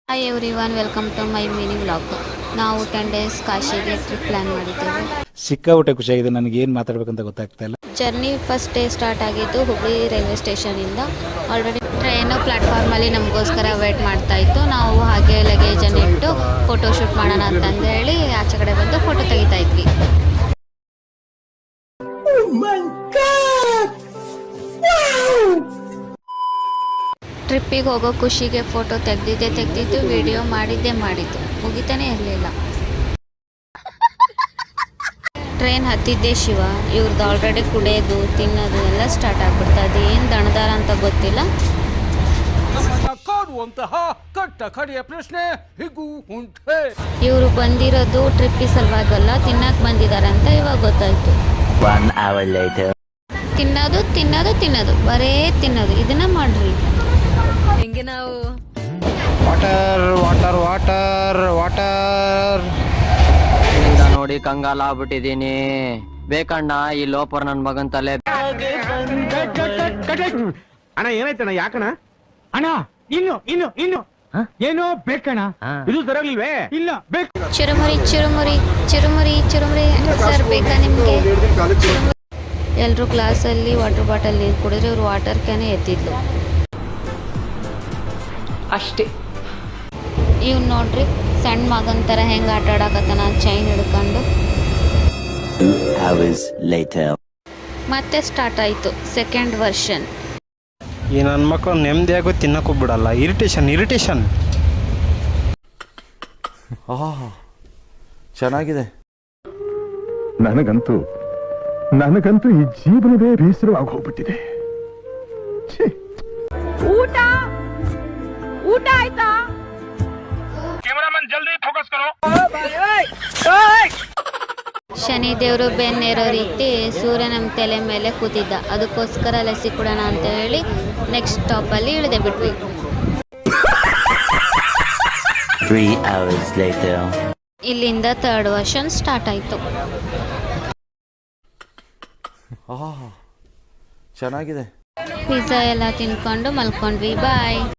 Hi everyone, welcome to my mini vlog. ನಾವು 10 days ಕಾಶಿಗೆ trip plan ಮಾಡಿದ್ದೇವೆ. ಸಿಕ್ಕಾಪಟ್ಟೆ ಖುಷಿಯಾಗಿದೆ. ನನಗೆ ಏನು ಮಾತಾಡಬೇಕಂತ ಗೊತ್ತಾಗ್ತಾ ಇಲ್ಲ. ಜರ್ನಿ ಫಸ್ಟ್ ಡೇ ಸ್ಟಾರ್ಟ್ ಆಗಿದ್ದು ಹುಬ್ಳಿ ರೈಲ್ವೆ ಸ್ಟೇಷನಿಂದ. ಆಲ್ರೆಡಿ ಟ್ರೈನು ಪ್ಲ್ಯಾಟ್ಫಾರ್ಮಲ್ಲಿ ನಮಗೋಸ್ಕರ ವೇಟ್ ಮಾಡ್ತಾ ಇತ್ತು. ನಾವು ಹಾಗೆ ಲಗೇಜನ್ನು ಇಟ್ಟು ಫೋಟೋ ಶೂಟ್ ಮಾಡೋಣ ಅಂತಂದೇಳಿ ಆಚೆ ಕಡೆ ಬಂದು ಫೋಟೋ ತೆಗಿತಾ ಇದ್ವಿ. ಟ್ರಿಪ್ಪಿಗೆ ಹೋಗೋ ಖುಷಿಗೆ ಫೋಟೋ ತೆಗ್ದಿದ್ದು ವಿಡಿಯೋ ಮಾಡಿದ್ದು ಮುಗಿತಾನೆ ಇರಲಿಲ್ಲ. ಟ್ರೈನ್ ಹತ್ತಿದ್ದೇ ಶಿವ, ಇವ್ರದ್ದು ಆಲ್ರೆಡಿ ಕುಡಿಯೋದು ತಿನ್ನೋದು ಎಲ್ಲ ಸ್ಟಾರ್ಟ್ ಆಗ್ಬಿಡ್ತು. ಅದು ಏನು ದಣದಾರ ಅಂತ ಗೊತ್ತಿಲ್ಲ. ಇವರು ಬಂದಿರೋದು ಟ್ರಿಪ್ಪಿ ಸಲುವಾಗಲ್ಲ, ತಿನ್ನಕ್ಕೆ ಬಂದಿದ್ದಾರೆ ಅಂತ ಇವಾಗ ಗೊತ್ತಾಯ್ತು. ತಿನ್ನೋದು ಬರೇ ತಿನ್ನೋದು, ಇದನ್ನ ಮಾಡ್ರಿ. ಹೆಂಗೆ ನಾವು ವಾಟರ್ ನೋಡಿ ಕಂಗಾಲ ಆಗ್ಬಿಟ್ಟಿದೀನಿ. ಬೇಕಣ್ಣ ಈ ಲೋಪರ್ ನನ್ ಮಗನ್ ತಲೆ. ಅಣ್ಣ ಏನಾಯ್ತಣ್ಣ? ಯಾಕಣ್ಣ ಅಣ್ಣ? ಇನ್ನು ಏನೋ ಬೇಕಣ್ಣ? ಇದು ತರಲಿಲ್ವೇ? ಇಲ್ಲ ಬೇಕು. ಚುರುಮುರಿ ಸರ್ ಬೇಕಾ ನಿಮ್ಗೆ? ಎಲ್ರು ಕ್ಲಾಸಲ್ಲಿ ವಾಟರ್ ಬಾಟಲ್ ನೀರು ಕುಡಿದ್ರೆ ಇವ್ರು ವಾಟರ್ ಕ್ಯಾನೇ ಎತ್ತಿದ್ಲು ಅಷ್ಟೇ. ಇವ್ ನೋಡ್ರಿ ಸಣ್ಣ ಮಗನ್ ತರ ಹೆಂಗ್ ಆಟ ಆಡಕತ್ತಾನ ಚೈನ್ ಹಿಡ್ಕೊಂಡು. ಮತ್ತೆ ಸ್ಟಾರ್ಟ್ ಆಯ್ತು ಸೆಕೆಂಡ್ ವರ್ಷನ್. ಈ ನನ್ನ ಮಕ್ಕಳು ನೆಮ್ಮದಿಯಾಗೂ ತಿನ್ನಕ್ಕೂ ಬಿಡಲ್ಲ. ಇರಿಟೇಷನ್. ಚೆನ್ನಾಗಿದೆ. ನನಗಂತೂ ಈ ಜೀವನವೇ ಬೇಸರವಾಗಿ ಹೋಗ್ಬಿಟ್ಟಿದೆ. ಊಟ ಆಯ್ತಾ? ಕ್ಯಾಮರಾಮನ್ ಜಲ್ದಿ ಫೋಕಸ್ ಕರೋ. ಶನಿ ದೇವರು ಬೆನ್ನೇರೋ ರೀತಿ ಸೂರ್ಯ ನಮ್ಮ ತಲೆ ಮೇಲೆ ಕೂತಿದ್ದ. ಅದಕ್ಕೋಸ್ಕರ ಲಸಿ ಕೊಡೋಣ ಅಂತ ಹೇಳಿ ನೆಕ್ಸ್ಟ್ ಸ್ಟಾಪಲ್ಲಿ ಇಳಿದೆ ಬಿಟ್ವಿ. 3 hours later. ಇಲ್ಲಿಂದ ಥರ್ಡ್ ವರ್ಷನ್ ಸ್ಟಾರ್ಟ್ ಆಯ್ತು. ಚೆನ್ನಾಗಿದೆ. ಪಿಜ್ಜಾ ಎಲ್ಲ ತಿನ್ಕೊಂಡು ಮಲ್ಕೊಂಡ್ವಿ. ಬಾಯ್.